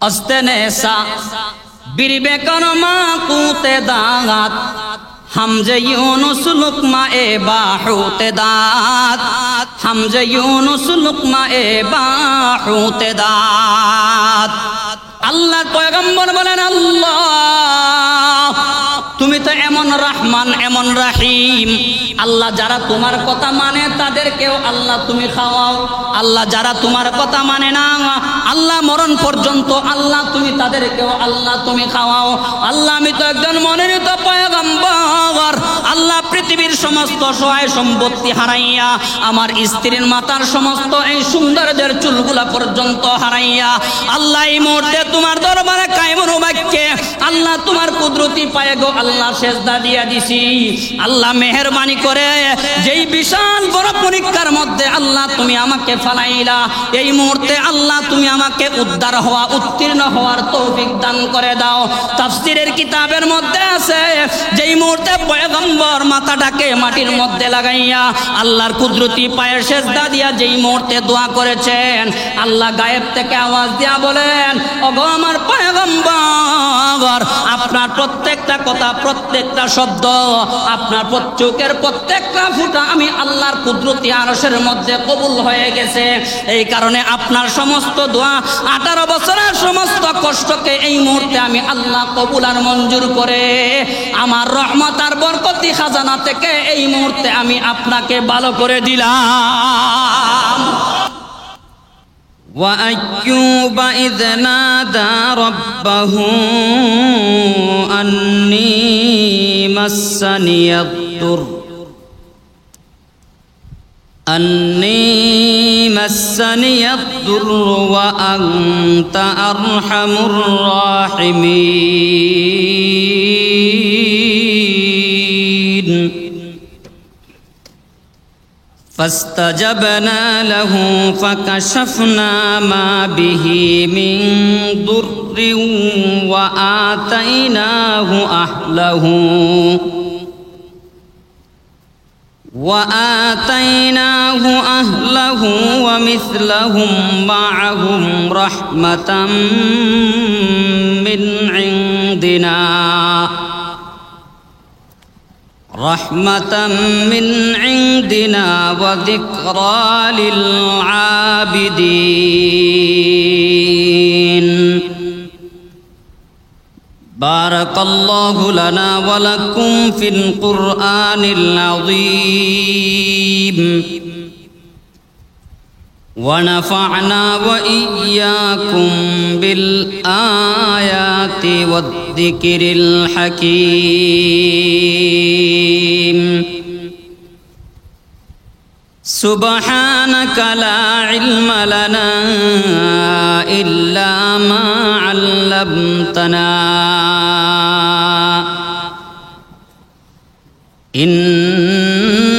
अस्तनेसा बिरबे करमा कूते दात हमजे यूनुस लुकमा ए बाहूते दात हमजे यूनुस लुकमा ए बाहूते दात। अल्लाह पैगम्बर बोलेन अल्लाह তুমি তো এমন রহমান এমন রহিম। আল্লাহ যারা তোমার কথা মানে তাদেরকেও আল্লাহ তুমি খাওয়াও। আল্লাহ যারা তোমার কথা মানে না আল্লাহ মরণ পর্যন্ত আল্লাহ তুমি তাদেরকেও আল্লাহ তুমি খাওয়াও। আল্লাহ আমি তো একজন মনোনীত পয়গম্বর। আল্লাহ পৃথিবীর সমস্ত সহায় সম্পত্তি হারাইয়া আমার স্ত্রীর মাথার সমস্ত এই সৌন্দর্যের চুলগুলা পর্যন্ত হারাইয়া আল্লাহ এই মুহূর্তে তোমার দরবারে কায়মুর বাক্যে আল্লাহ তোমার কুদরতি পায়ে গো আল্লাহ সেজদা দিয়া দিছি। আল্লাহ মেহেরবানি করে যেই বিশাল বড় পরীক্ষার মধ্যে আল্লাহ তুমি আমাকে ফালাইলা এই মুহূর্তে আল্লাহ তুমি আমাকে উদ্ধার হওয়া উত্তীর্ণ হওয়ার তৌফিক দান করে দাও। তাফসীরের কিতাবের মধ্যে আছে যেই মুহূর্তে পয়গম্বর মাথাটাকে মাটির মধ্যে লাগাইয়া আল্লাহর কুদরতি পায়ে সেজদা দিয়া যেই মুহূর্তে দোয়া করেছেন আল্লাহ গায়েব থেকে আওয়াজ দিয়া বলেন ওগো আমার পয়গম্বর আপনার প্রত্যেকটা কথা প্রত্যেকটা শব্দ আপনার চোখের প্রত্যেকটা ফুটা আমি আল্লাহর কুদরতি আরশের মধ্যে কবুল হয়ে গেছে। এই কারণে আপনার সমস্ত দোয়া 18 বছরের সমস্ত কষ্টকে এই মুহূর্তে আমি আল্লাহ কবুল আর মঞ্জুর করে আমার রহমত আর বরকতি খাজানা থেকে এই মুহূর্তে আমি আপনাকে ভালো করে দিলাম। وأيوب إذ نادى ربه أني مسني الضر وأنت أرحم الراحمين فاستجبنا له فكشفنا ما به من ضر وآتيناه أهله ومثلهم معهم رحمة من عندنا وذكرى للعابدين بارك الله لنا ولكم في القرآن العظيم ونفعنا وإياكم بالآيات والذكر الحكيم سبحانك لا علم لنا إلا ما علمتنا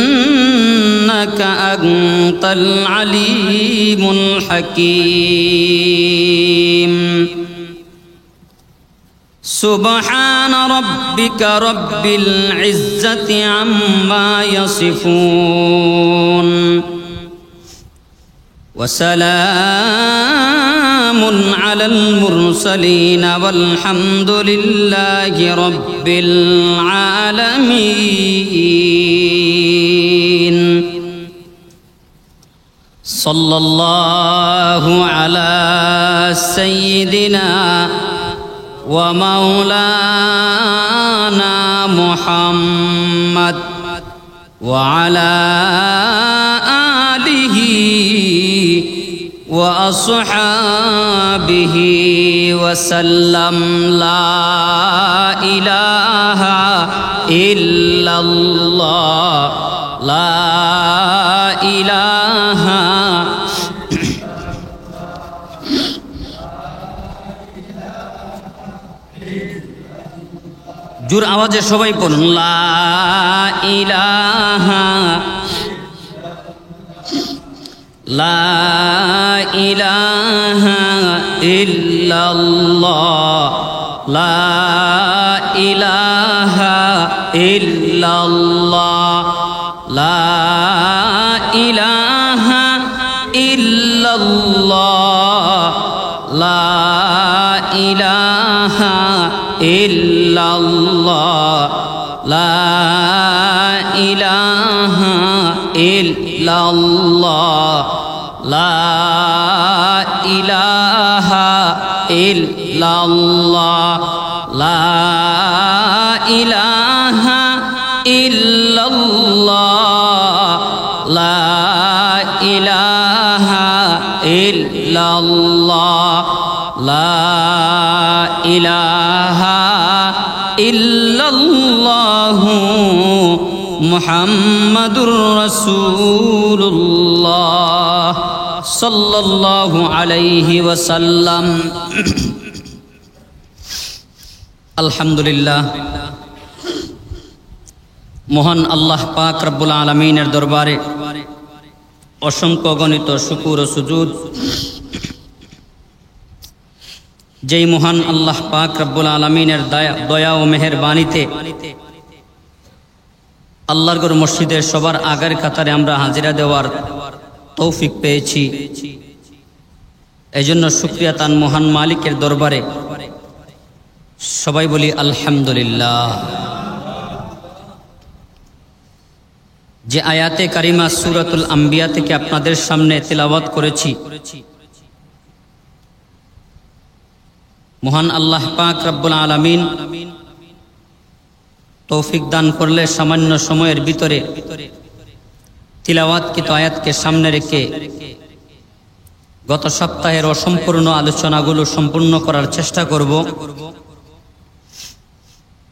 إنك أنت العليم الحكيم سبحان ربك رب العزة عما يصفون وسلام على المرسلين والحمد لله رب العالمين صلى الله على سيدنا ومولانا محمد وعلى آله وأصحابه وسلم لا إله إلا الله لا إله জোর আওয়াজে সবাই পড়ুন লা ইলাহা ইল্লাল্লাহ লা ইলাহা ইল্লাল্লাহ লা ইলাহা ইল্লাল্লাহ লা ইলাহা ইল্লাল্লাহ লা ইলাহা ইল্লাল্লাহ লা ইলাহা ইল্লাল্লাহ লা ইলাহা ইল্লাল্লাহ লা ইলাহা ইল্লাল্লাহ লা ইলাহা ইল্লাল্লাহু মুহাম্মাদুর রাসূলুল্লাহ সাল্লাল্লাহু আলাইহি ওয়াসাল্লাম। আলহামদুলিল্লাহ, মহান আল্লাহ পাক রব্বুল আলামিনের দরবারে অসংখ্য গণিত শুকুর ও সুজুদ। যেই মহান আল্লাহ পাক রব্বুল আলামিনের দয়া ও মেহেরবানিতে আল্লাহর ঘর মসজিদের সবার আগের কাতারে আমরা হাজিরা দেওয়ার তৌফিক পেয়েছি। এই জন্য শুকরিয়া তান মহান মালিকের দরবারে সবাই বলি আলহামদুলিল্লাহ। যে আয়াতে কারিমা সূরাতুল আম্বিয়া থেকে আপনাদের সামনে তিলাওয়াত করেছি, মহান আল্লাহ পাক রব্বুল আলামিন তৌফিক দান করলে সামান্য সময়ের ভিতরে তিলাওয়াতকৃত আয়াতকে সামনে রেখে গত সপ্তাহের অসম্পূর্ণ আলোচনাগুলো সম্পূর্ণ করার চেষ্টা করব।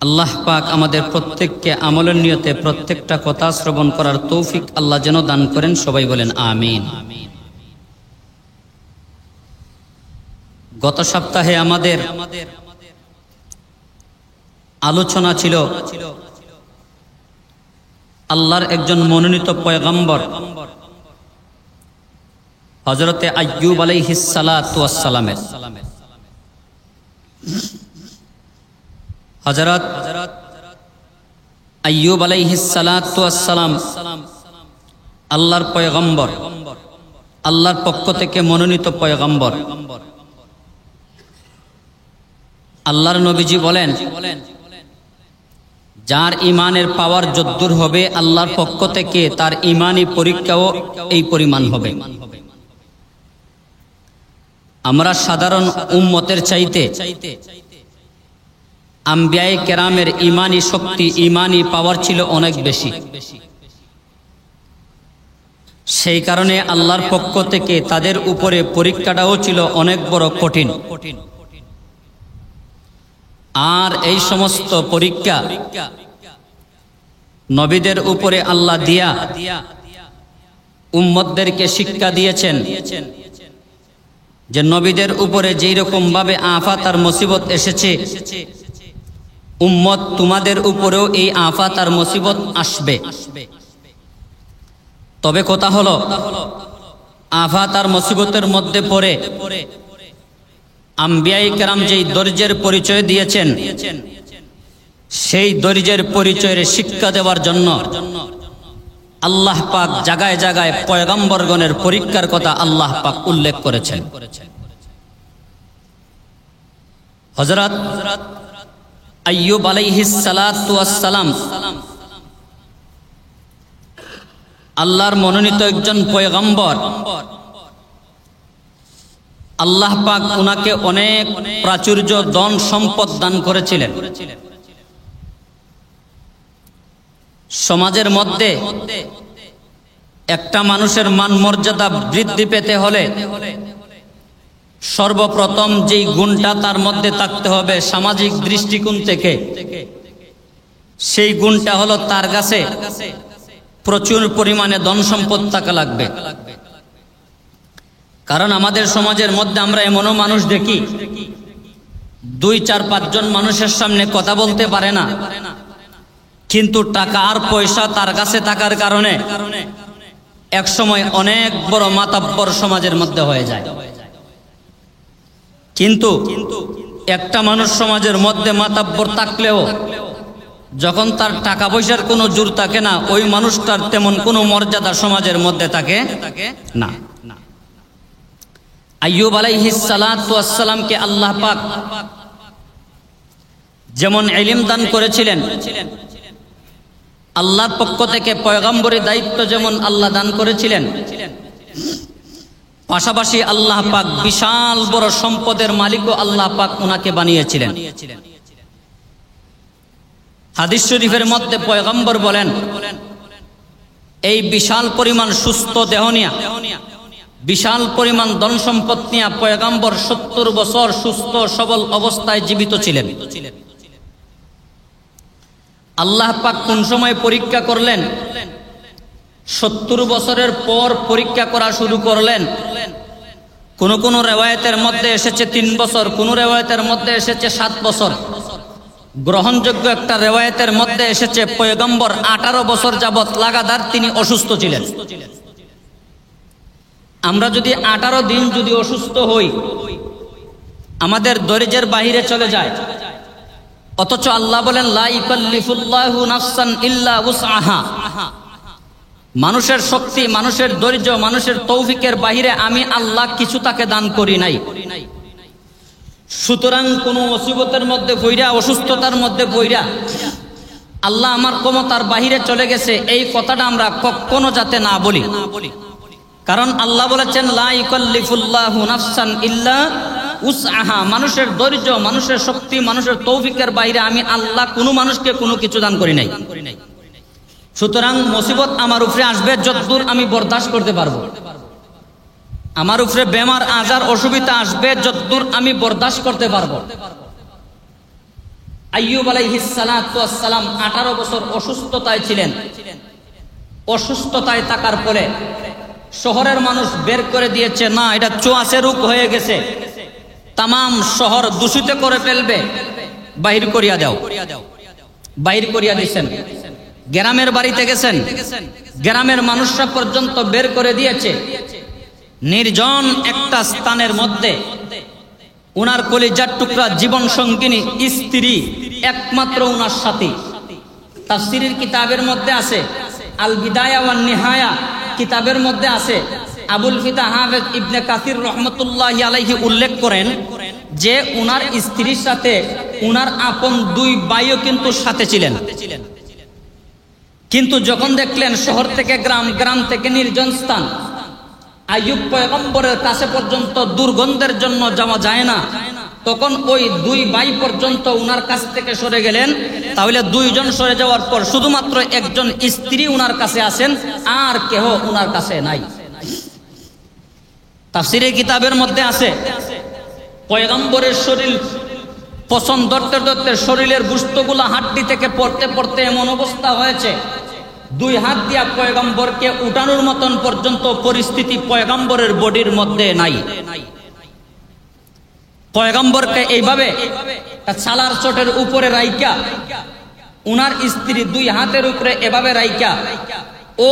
আল্লাহ পাক আমাদের প্রত্যেককে আমলের নিয়তে প্রত্যেকটা কথা শ্রবণ করার তৌফিক আল্লাহ যেন দান করেন। সবাই বলেন আমিন। গত সপ্তাহে আমাদের আলোচনা ছিল আল্লাহর একজন মনোনীত পয়গম্বর হযরতে আইয়ুব আলাইহিস সালাতু ওয়াস সালামের। হযরত আইয়ুব আলাইহিস সালাতু ওয়াস সালাম আল্লাহর পয়গম্বর, আল্লাহর পক্ষ থেকে মনোনীত পয়গম্বর। আল্লাহর নবীজি বলেন, যার ইমানের পাওয়ার যদ্দূর হবে আল্লাহর পক্ষ থেকে তার ইমানি পরীক্ষাও এই পরিমাণ হবে। আমরা সাধারণ উম্মতের চাইতে আম্বিয়ায়ে কেরামের ইমানি শক্তি, ইমানি পাওয়ার ছিল অনেক বেশি। সেই কারণে আল্লাহর পক্ষ থেকে তাদের উপরে পরীক্ষাটাও ছিল অনেক বড় কঠিন। আর এই সমস্ত পরীক্ষা নবীদের উপরে আল্লাহ দিয়া উম্মতদেরকে শিক্ষা দিয়েছেন যে নবীদের উপরে যেই রকম ভাবে আফাত আর মুসিবত এসেছে, উম্মত তোমাদের উপরেও এই আফাত আর মুসিবত আসবে। তবে কথা হলো, আফাত আর মুসিবতের মধ্যে পড়ে আম্বিয়ায়ে কেরাম যেই ধৈর্যের পরিচয় দিয়েছেন, সেই ধৈর্যের পরিচয়ের শিক্ষা দেওয়ার জন্য আল্লাহ পাক জায়গায় জায়গায় পয়গম্বরগণের পরীক্ষার কথা আল্লাহ পাক উল্লেখ করেছেন। হযরত আইয়ুব আলাইহিস সালাতু ওয়াস সালাম আল্লাহর মনোনীত একজন পয়গম্বর। আল্লাহ পাক উনাকে অনেক প্রাচুর্য ধন সম্পদ দান করেছিলেন। সমাজের মধ্যে একটা মানুষের মান মর্যাদা বৃদ্ধি পেতে হলে সর্বপ্রথম যেই গুণটা তার মধ্যে থাকতে হবে সামাজিক দৃষ্টিকোণ থেকে, সেই গুণটা হলো তার কাছে প্রচুর পরিমাণে ধন সম্পদ থাকা লাগবে। কারণ আমাদের সমাজের মধ্যে আমরা এমনও মানুষ দেখি 2-4-5 জন মানুষের সামনে কথা বলতে পারে না, কিন্তু টাকা আর পয়সা তার কাছে থাকার কারণে এক সময় অনেক বড় মাতাব্বর সমাজের মধ্যে হয়ে যায়। কিন্তু একটা মানুষ সমাজের মধ্যে মাতাব্বর থাকলেও যখন তার টাকা পয়সার কোনো জোর থাকে না, ওই মানুষটার তেমন কোনো মর্যাদা সমাজের মধ্যে থাকে না। আইয়ুব আলাইহিস সালাতু ওয়াস সালামকে আল্লাহ পাক যেমন ইলম দান করেছিলেন, আল্লাহর পক্ষ থেকে পয়গম্বরী দায়িত্ব যেমন আল্লাহ দান করেছিলেন, পাশাপাশি আল্লাহ পাক বিশাল বড় সম্পদের মালিকও আল্লাহ পাক উনাকে বানিয়েছিলেন। হাদিস শরীফের মধ্যে পয়গম্বর বলেন, এই বিশাল পরিমাণ সুস্থ দেহ নিয়া, বিশাল পরিমাণ ধন সম্পদ নিয়া পয়গম্বর 70 বছর সুস্থ সবল অবস্থায় জীবিত ছিলেন। আল্লাহ পাক কোন সময় পরীক্ষা করলেন? 70 বছরের পর পরীক্ষা করা শুরু করলেন। কোন কোন রিওয়ায়াতের মধ্যে এসেছে 3 বছর, কোন রিওয়ায়াতের মধ্যে এসেছে 7 বছর। গ্রহণযোগ্য একটা রিওয়ায়াতের মধ্যে এসেছে পয়গম্বর 18 বছর যাবত লাগাতার তিনি অসুস্থ ছিলেন। আমরা যদি 18 দিন যদি অসুস্থ হই, আমাদের ধৈর্যের বাহিরে চলে যায়, অথচ আল্লাহ বলেন লা ইকাল্লিফুল্লাহু নাফসান ইল্লা উসআহা, মানুষের শক্তি, মানুষের ধৈর্য, মানুষের তৌফিকের বাহিরে আমি আল্লাহ কিছু তাকে দান করি নাই। সুতরাং কোন মুসিবতের মধ্যে পইরা, অসুস্থতার মধ্যে পইরা আল্লাহ আমার ক্ষমতার বাহিরে চলে গেছে, এই কথাটা আমরা কখনো যাতে না বলি। কারণ আল্লাহ বলেছেন লা ইকাল্লিফুল্লাহু নাফসান ইল্লা উসআহা, মানুষের ধৈর্য, মানুষের শক্তি, মানুষের তৌফিকের বাইরে আমি আল্লাহ কোনো মানুষকে কোনো কিছু দান করি নাই। সুতরাং মুসিবত আমার উপরে আসবে যতদূর আমি বরদাস্ত করতে পারবো, আমার উপরে বেমার আজার অসুবিধা আসবে যতদূর আমি বরদাস্ত করতে পারবো। আইয়ুব আলাইহিস সালাতু ওয়াস সালাম 18 বছর অসুস্থতায় ছিলেন। অসুস্থতায় থাকার পরে শহরের মানুষ বের করে দিয়েছে, না এটা চোয়াশে রোগ হয়ে গেছে, তামাম শহর দূষিত করে ফেলবে, বাহির করিয়া দাও। বাহির করিয়া দিয়েছেন। গ্রামের বাড়িতে গেছেন, গ্রামের মানুষরা পর্যন্ত বের করে দিয়েছে। নির্জন একটা স্থানের মধ্যে উনার কলিজার টুকরা জীবন সঙ্গিনী স্ত্রী একমাত্র উনার সাথী। তাফসীরের কিতাবের মধ্যে আছে, আল বিদায়া ওয়ান নিহায়া কিতাবের মধ্যে আছে, আবুল ফিদা হাফেজ ইবনে কাসির রহমতুল্লাহি আলাইহি উল্লেখ করেন যে উনার স্ত্রীর সাথে উনার আপন 2 ভাইও কিন্তু সাথে ছিলেন। কিন্তু যখন দেখলেন শহর থেকে গ্রাম, গ্রাম থেকে নির্জন স্থান, আইয়ুব পয়গম্বরের কাছে পর্যন্ত দুর্গন্ধের জন্য যাওয়া যায় না, তখন ওই 2 ভাই পর্যন্ত উনার কাছ থেকে সরে গেলেন। তাহলে 2 জন সরে যাওয়ার পর শুধুমাত্র একজন স্ত্রী উনার কাছে আছেন, আর কেহ উনার কাছে নাই। তাফসীরের কিতাবের মধ্যে আছে পয়গম্বরের শরীর পছন্দ ধরতে ধরতে শরীরের গোশতগুলা হাড্ডি থেকে পড়তে পড়তে এমন অবস্থা হয়েছে, 2 হাত দিয়া পয়গম্বরকে উঠানোর মতন পর্যন্ত পরিস্থিতি পয়গম্বরের বডির মধ্যে নাই। পয়গম্বরকে এইভাবে ছালার চটের উপরে রাইকা উনার স্ত্রী 2 হাতের উপরে এভাবে রাইকা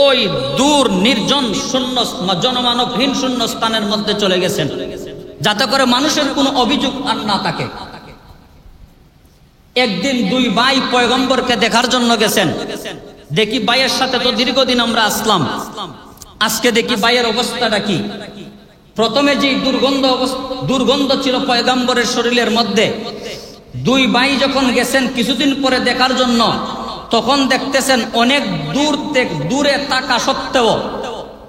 ওই দূর নির্জন শূন্য জনমানবহীন শূন্য স্থানের মধ্যে চলে গেছেন, যাতে করে মানুষের কোনো অভিযোগ আর না থাকে। একদিন 2 ভাই পয়গম্বরকে দেখার জন্য গেছেন। দেখি ভাইয়ের সাথে তো দীর্ঘদিন আমরা আসলাম, আজকে দেখি ভাইয়ের অবস্থাটা কি। প্রথমে যে দুর্গন্ধ ছিল পয়গম্বরের শরীরের মধ্যে, 2 ভাই যখন গেছেন কিছুদিন পরে দেখার জন্য, তখন দেখতেছেন অনেক দূরে থাকা সত্ত্বেও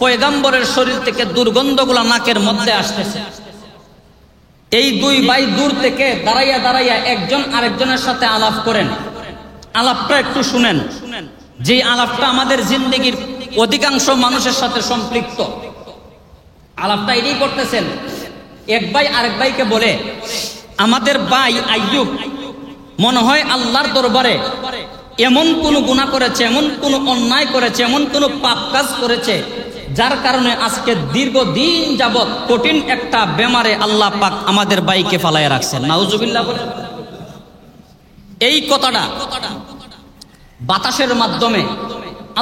পয়গম্বরের শরীর থেকে দুর্গন্ধগুলা নাকের মধ্যে আসতেছে। এই 2 ভাই দূর থেকে দাঁড়াইয়া দাঁড়াইয়া একজন আরেকজনের সাথে আলাপ করেন। আলাপটা একটু শুনেন, যে আলাপটা আমাদের জিন্দেগির অধিকাংশ মানুষের সাথে সম্পৃক্ত। আলাপটা এটাই করতেছেন, এক ভাই আরেক ভাইকে বলে, আমাদের ভাই আইয়ুব মনে হয় আল্লাহর দরবারে এমন কোন গুনাহ করেছে, এমন কোন অন্যায় করেছে, এমন কোন পাপ কাজ করেছে, যার কারণে আজকে দীর্ঘদিন যাবত কঠিন একটা বেমারে আল্লাহ পাক আমাদের ভাইকে ফালাইয়া রাখছেন। নাউজুবিল্লাহ বলে এই কথাটা বাতাসের মাধ্যমে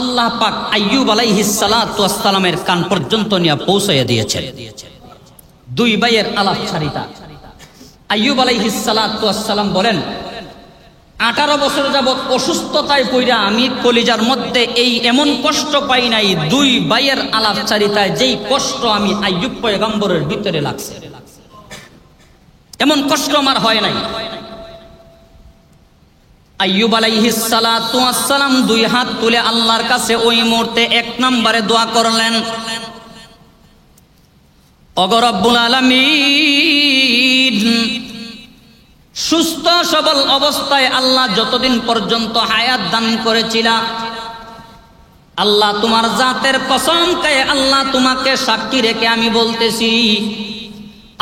আল্লাহ পাক আইয়ুব আলাইহিস সালাতু ওয়াস সালামের কান পর্যন্ত নিয়ে পৌঁছাইয়া দিয়েছেন। 2 ভাইয়ের আলাপচারিতা। আইয়ুব আলাইহিস সালাতু ওয়াস সালাম বলেন, 18 বছর যাবত অসুস্থতায় পইরা আমি কলিজার মধ্যে এই এমন কষ্ট পাই নাই 2 ভাইয়ের আলাপচারিতায় যেই কষ্ট আমি আইয়ুব পয়গম্বরের ভিতরে লাগছে। এমন কষ্ট আমার হয় নাই। আইয়ুব আলাইহিস সালাতু ওয়াস সালাম দুই হাত তুলে আল্লাহর কাছে ওই মুহূর্তে এক নম্বরে দোয়া করলেন, ওগো রব্বুল আলামিন, সুস্থ সবল অবস্থায় আল্লাহ যতদিন পর্যন্ত হায়াত দান করেছিলা, আল্লাহ তোমার জাতের কসম খায়ে আল্লাহ তোমাকে সাক্ষী রেখে আমি বলতেছি,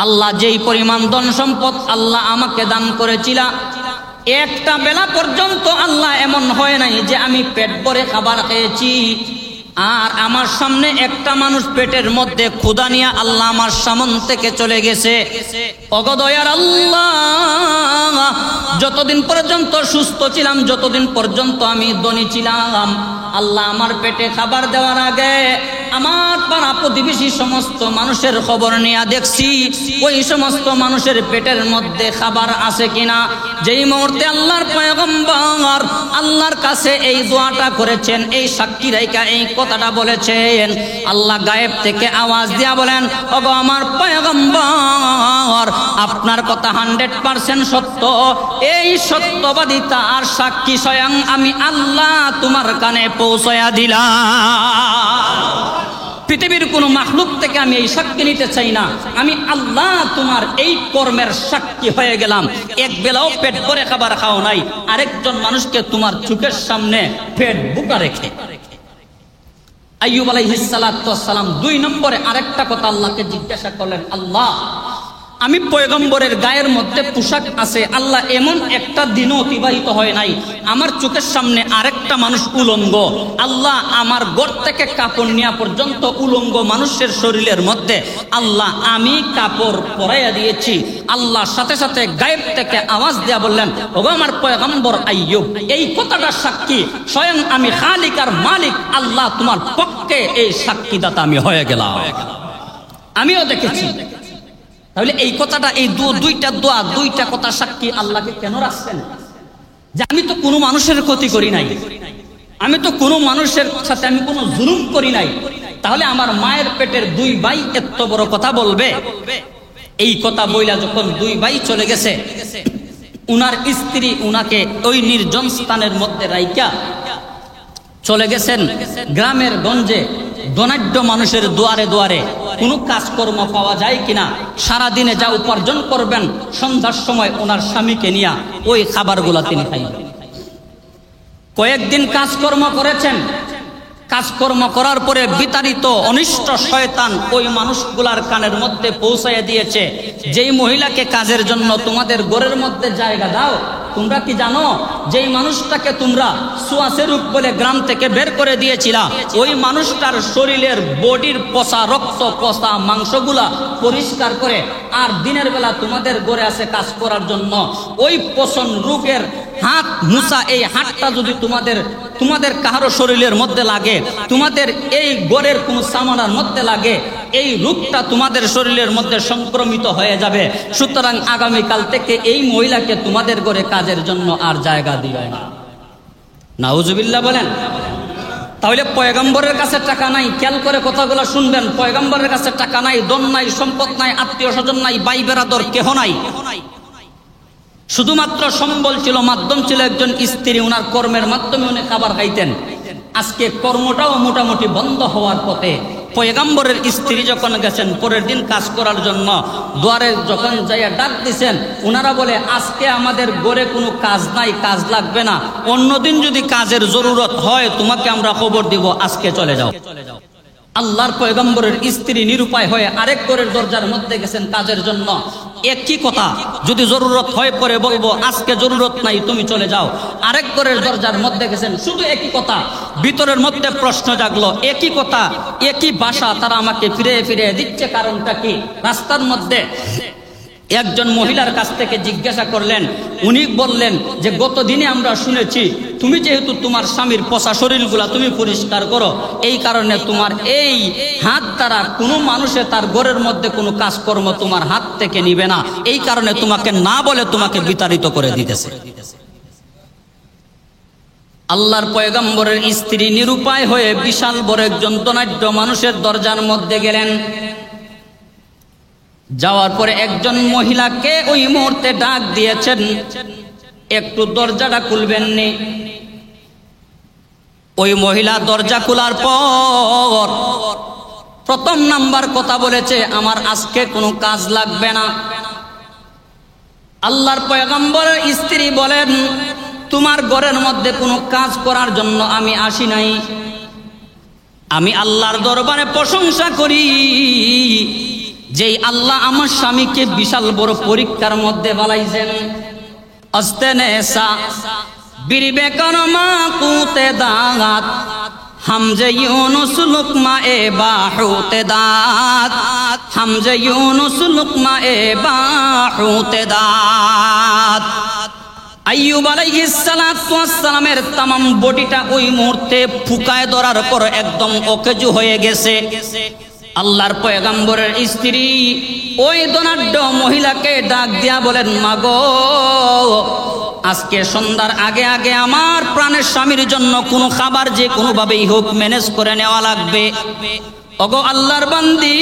আল্লাহ যেই পরিমাণ ধন সম্পদ আল্লাহ আমাকে দান করেছিলা, একটা বেলা পর্যন্ত আল্লাহ এমন হয় নাই যে আমি পেট ভরে খাবার খেয়েছি আর আমার সামনে একটা মানুষ পেটের মধ্যে ক্ষুধা নিয়ে আল্লাহ আমার সামনে থেকে চলে গেছে। ওগো দয়ার আল্লাহ, যতদিন পর্যন্ত সুস্থ ছিলাম, যতদিন পর্যন্ত আমি ধনী ছিলাম, আল্লাহ আমার পেটে খাবার দেওয়ার আগে আমার পাড়া প্রতিবেশী সমস্ত মানুষের খবর নিয়ে দেখছি ওই সমস্ত মানুষের পেটের মধ্যে খাবার আছে কিনা। যেই মুহূর্তে আল্লাহর পয়গম্বর আল্লাহর কাছে এই দোয়াটা করেছেন, এই সাক্ষী রাইকা এই কথাটা বলেছেন, আল্লাহ গায়েব থেকে আওয়াজ দিয়া বলেন, ওগো আমার পয়গম্বর, আপনার কথা 100% সত্য, এই সত্যবাদিতা আর সাক্ষী স্বয়ং আমি আল্লাহ তোমার কানে পৌঁছায়া দিলাম। পৃথিবীর কোনো মাখলুক থেকে আমি এই সাক্ষী নিতে চাই না, আমি আল্লাহ তোমার এই কর্মের সাক্ষী হয়ে গেলাম। এক বেলাও পেট ভরে খাবার খাও নাই, আরেকজন মানুষকে তোমার চোখের সামনে পেট বুকা রেখে। আইয়ুব আলাইহিস সালাতু ওয়াস সালাম 2 নম্বরে আরেকটা কথা আল্লাহকে জিজ্ঞাসা করলেন, আল্লাহ আমি পয়গম্বরের গায়ের মধ্যে পোশাক আছে, আল্লাহ এমন একটা দিনও অতিবাহিত হয় নাই আমার চোখের সামনে আরেকটা মানুষ উলঙ্গ, আল্লাহ আমার ঘর থেকে কাপড় নেওয়া পর্যন্ত উলঙ্গ মানুষের শরীরের মধ্যে আল্লাহ আমি কাপড় পরাইয়া দিয়েছি। আল্লাহর সাথে সাথে গায়েব থেকে আওয়াজ দেয়া বললেন, ওগো আমার পয়গম্বর আইয়ুব, এই কথাটা সাক্ষী স্বয়ং আমি খালিক আর মালিক আল্লাহ তোমার পক্ষে এই সাক্ষীদাতা আমি হয়ে গেলাম, আমিও দেখেছি। তাহলে এই কথাটা, এই দুইটা দোয়া, দুইটা কথা সাক্ষী আল্লাহকে কেন রাখছেন? যে আমি তো কোনো মানুষের ক্ষতি করি নাই, আমি তো কোনো মানুষের সাথে আমি কোনো জুলুম করি নাই, তাহলে আমার মায়ের পেটের 2 ভাই এত বড় কথা বলবে? এই কথা বইলা যখন 2 ভাই চলে গেছে, উনার স্ত্রী উনাকে ওই নির্জন স্থানের মধ্যে রাইকা চলে গেছেন গ্রামের গঞ্জে ধনাঢ্য মানুষের দুয়ারে দুয়ারে কোনো কাজকর্ম পাওয়া যায় কিনা, সারাদিনে যা উপার্জন করবেন সন্ধ্যার সময় ওনার স্বামীকে নিয়ে ওই খাবারগুলা তিনি খাইবেন। কয়েকদিন কাজকর্ম করেছেন, কাজকর্ম করার পরে বিতাড়িত অনিষ্ট শয়তান ওই মানুষগুলার কানের মধ্যে পৌঁছাইয়া দিয়েছে, যেই মহিলাকে কাজের জন্য তোমাদের ঘরের মধ্যে জায়গা দাও, তোমরা কি জানো যেই মানুষটাকে তোমরা সুয়াসে রূপ বলে গ্রাম থেকে বের করে দিয়েছিলা, ওই মানুষটার শরীরের বডির পচা রক্ত পচা মাংসগুলা পরিষ্কার করে আর দিনের বেলা তোমাদের ঘরে আসে কাজ করার জন্য ওই পচন রোগের হাত মুসা, এই হাতটা যদি তোমাদের কাহারো শরীরের মধ্যে লাগে, তোমাদের এই ঘরের কোনো সামানার মধ্যে লাগে, এই রোগটা তোমাদের শরীরের মধ্যে সংক্রমিত হয়ে যাবে। সুতরাং আগামীকাল থেকে এই মহিলাকে তোমাদের ঘরে কাজের জন্য আর জায়গা দিবে না। নাউজুবিল্লাহ বলেন। তাহলে পয়গম্বরের কাছে টাকা নাই, খেয়াল করে কথাগুলো শুনবেন, পয়গম্বরের কাছে টাকা নাই, ধন নাই, সম্পদ নাই, আত্মীয় স্বজন নাই, ভাই বেরাদর কেহ নাই, শুধুমাত্র সম্বল ছিল, মাধ্যম ছিল একজন স্ত্রী, উনার কর্মের মাধ্যমে উনি খাবার খাইতেন। আজকে কর্মটাও মোটামুটি বন্ধ হওয়ার পথে। পয়গম্বরের স্ত্রী যখন গেছেন পরের দিন কাজ করার জন্য, দুয়ারে যখন যাইয়া ডাক দিছেন, উনারা বলে আজকে আমাদের ঘরে কোনো কাজ নাই, কাজ লাগবে না, অন্যদিন যদি কাজের জরুরত হয় তোমাকে আমরা খবর দিব, আজকে চলে যাও। আল্লাহর পয়গম্বরের স্ত্রী নিরুপায় হয়ে আরেক ঘরের দরজার মধ্যে গেছেন কাজের জন্য। একই কথা, যদি জরুরত হয় পরে বলবো, আজকে জরুরত নাই তুমি চলে যাও। আরেক ঘরের দরজার মধ্যে গেছেন, শুধু একই কথা। ভিতরের মধ্যে প্রশ্ন জাগলো, একই কথা, একই ভাষা তারা আমাকে ফিরে ফিরে দিচ্ছে, কারণটা কি? রাস্তার মধ্যে একজন মহিলার কাছ থেকে জিজ্ঞাসা করলেন, উনি বললেন যে গত দিনে আমরা শুনেছি তুমি যেহেতু তোমার স্বামীর পচা শরীরগুলা তুমি পরিষ্কার করো, এই কারণে তোমার এই হাত দ্বারা কোনো মানুষে তার ঘরের মধ্যে কোনো কাজকর্ম তোমার হাত থেকে নিবে না, এই কারণে তোমাকে না বলে তোমাকে বিতাড়িত করে দিতেছে। আল্লাহর পয়গম্বরের স্ত্রী নিরুপায় হয়ে বিশাল বড় একজন ধনাঢ্য মানুষের দরজার মধ্যে গেলেন। যাওয়ার পরে একজন মহিলাকে ওই মুহূর্তে ডাক দিয়েছেন, একটু দরজাটা খুলবেননি। ওই মহিলা দরজা খোলার পর প্রথম নাম্বার কথা বলেছে, আমার আজকে কোনো কাজ লাগবে না। আল্লাহর পয়গম্বরের স্ত্রী বলেন, তোমার ঘরের মধ্যে কোনো কাজ করার জন্য আমি আসি নাই। আমি আল্লাহর দরবারে প্রশংসা করি যেই আল্লাহ আমার স্বামীকে বিশাল বড় পরীক্ষার মধ্যে বালাইছেন। অস্তেনেসা বিরবেকন মা কুতে দাগাত হামজে ইউনুস লুকমা এ বাহুতে দাত হামজে ইউনুস লুকমা এ বাহুতে দাত। আইয়ুব আলাইহিস সালাতু ওয়াস সালামের तमाम বডিটা ওই মুহূর্তে ফুকায় ধরার পর একদম অকেজু হয়ে গেছে। আল্লাহর পয়গম্বরের স্ত্রী ওই ধনাঢ্য মহিলাকে ডাক দিয়া বলেন, মাগো, আজকে সন্ধ্যার আগে আগে আমার প্রাণের স্বামীর জন্য কোনো খাবার যে কোনোভাবেই হোক ম্যানেজ করে নেওয়া লাগবে। ওগো আল্লাহর বান্দি,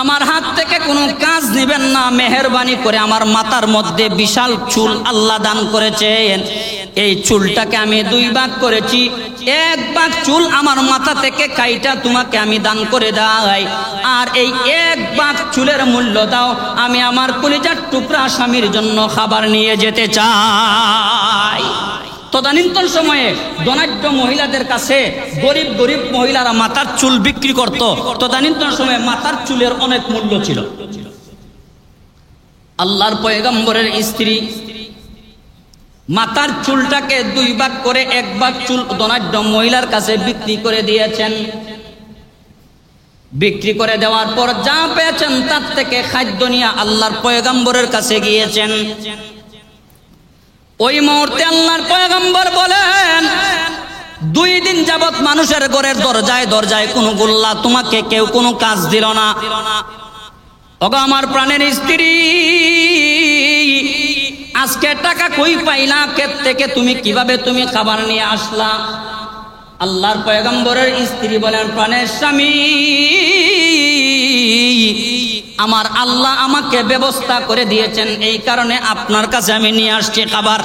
আমার হাত থেকে কোনো কাজ নেবেন না, মেহেরবানি করে আমার মাথার মধ্যে বিশাল চুল আল্লাহ দান করেছেন। এই চুলটাকে আমি দুই ভাগ করেছি, এক ভাগ চুল আমার মাথা থেকে কাইটা তোমাকে আমি দান করে দেই, আর এই এক ভাগ চুলের মূল্য দাও, আমি আমার কলিজার টুকরা স্বামীর জন্য খাবার নিয়ে যেতে চাই। তদানীন্তন সময়ে ধনাঢ্য মহিলাদের কাছে গরিব গরিব মহিলারা মাথার চুল বিক্রি করত। তদানীন্তন সময়ে মাথার চুলের অনেক মূল্য ছিল। আল্লাহর পয়গম্বরের স্ত্রী মাথার চুলটাকে দুই ভাগ করে এক ভাগ চুল ধনাঢ্য মহিলার কাছে বিক্রি করে দিয়েছেন। বিক্রি করে দেওয়ার পর যা পেয়েছেন তার থেকে খাদ্য নিয়ে আল্লাহর পয়গম্বরের কাছে গিয়েছেন। ওই মুহূর্তে আল্লাহর পয়গম্বর বলেন, 2 দিন যাবত মানুষের ঘরের দরজায় দরজায় কোনো গোল্লা, তোমাকে কেউ কোনো কাজ দিল না। ওগো আমার প্রাণের স্ত্রী, আজকে টাকা কই পাইলা, ক্ষেত থেকে তুমি কিভাবে তুমি খাবার নিয়ে আসলা? আল্লাহর পয়গম্বরের স্ত্রী বলেন, প্রাণের স্বামী, আমার আল্লাহ আমাকে ব্যবস্থা করে দিয়েছেন, এই কারণে আপনার কাছে আমি নিয়ে আসছি খাবার।